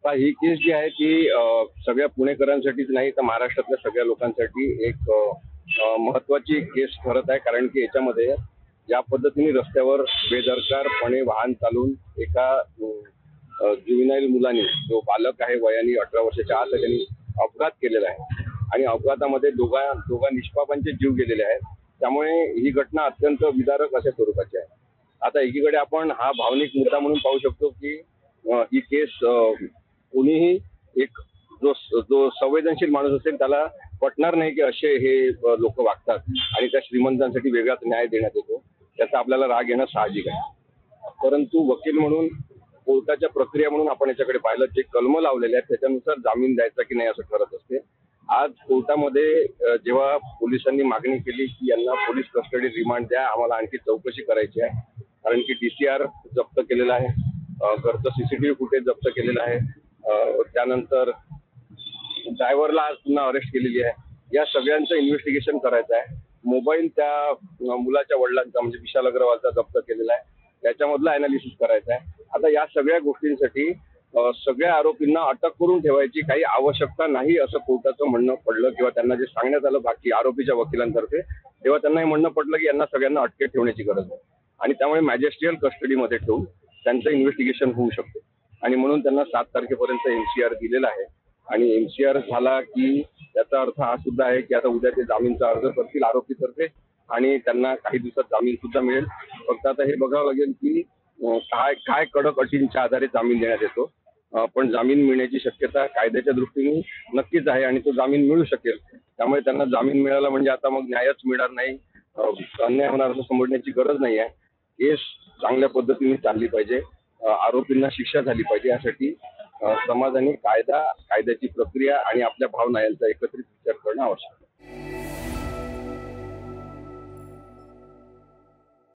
आता ही केस जी आहे ती सगळ्या पुणेकरांसाठीच नाही तर महाराष्ट्रातल्या सगळ्या लोकांसाठी एक महत्त्वाची केस ठरत आहे. कारण की याच्यामध्ये ज्या पद्धतीने रस्त्यावर बेदरकारपणे वाहन चालवून एका ज्युव्हेनाईल मुलाने, जो बालक आहे वयाने 18 वर्षाच्या आत, त्यांनी अपघात केलेला आहे आणि अपघातामध्ये दोघा निष्पापांचे जीव गेलेले आहेत. त्यामुळे ही घटना अत्यंत विदारक अशा स्वरूपाची आहे. आता एकीकडे आपण हा भावनिक मुद्दा म्हणून पाहू शकतो की ही केस कोणीही एक जो जो संवेदनशील माणूस असेल त्याला पटणार नाही की असे हे लोक वागतात आणि त्या श्रीमंतांसाठी वेगळाच न्याय देण्यात येतो. त्याचा आपल्याला राग येणं साहजिक आहे. परंतु वकील म्हणून, कोर्टाच्या प्रक्रिया म्हणून आपण याच्याकडे पाहिलं, जे कलम लावलेले आहेत त्याच्यानुसार जामीन द्यायचा की नाही असं ठरत असते. आज कोर्टामध्ये जेव्हा पोलिसांनी मागणी केली की यांना पोलीस कस्टडी रिमांड द्या, आम्हाला आणखी चौकशी करायची आहे, कारण की DCR जप्त केलेला आहे, घरचं CCTV फुटेज जप्त केलेलं आहे, त्यानंतर ड्रायव्हरला आज पुन्हा अरेस्ट केलेली आहे. या सगळ्यांचं इन्व्हेस्टिगेशन करायचं आहे. मोबाईल त्या मुलाच्या वडिलांचा म्हणजे विशाल अग्रवालचा जप्त केलेला आहे, त्याच्यामधलं अनालिसिस करायचं आहे. आता या सगळ्या गोष्टींसाठी सगळ्या आरोपींना अटक करून ठेवायची काही आवश्यकता नाही असं कोर्टाचं म्हणणं पडलं, किंवा त्यांना जे सांगण्यात आलं बाकी आरोपीच्या वकिलांतर्फे, तेव्हा त्यांना हे म्हणणं पडलं की यांना सगळ्यांना अटकेत ठेवण्याची गरज आहे आणि त्यामुळे मॅजिस्ट्रियल कस्टडीमध्ये ठेवून त्यांचं इन्व्हेस्टिगेशन होऊ शकते. आणि म्हणून त्यांना 7 तारखेपर्यंत MCR दिलेला आहे. आणि MCR झाला की त्याचा अर्थ हा सुद्धा आहे की आता उद्या ते जामीनचा अर्ज करतील आरोपीतर्फे आणि त्यांना काही दिवसात जामीन सुद्धा मिळेल. फक्त आता हे बघावं लागेल की काय कडक अटींच्या आधारे जामीन देण्यात येतो. पण जामीन मिळण्याची शक्यता कायद्याच्या दृष्टीने नक्कीच आहे आणि तो जामीन मिळू शकेल. त्यामुळे त्यांना जामीन मिळाला म्हणजे आता मग न्यायच मिळणार नाही, अन्याय होणार असं समजण्याची गरज नाही आहे. केस चांगल्या पद्धतीने चालली पाहिजे, आरोपींना शिक्षा झाली पाहिजे. यासाठी समाजाने कायद्याची प्रक्रिया आणि आपल्या भावना यांचा एकत्रित विचार करणं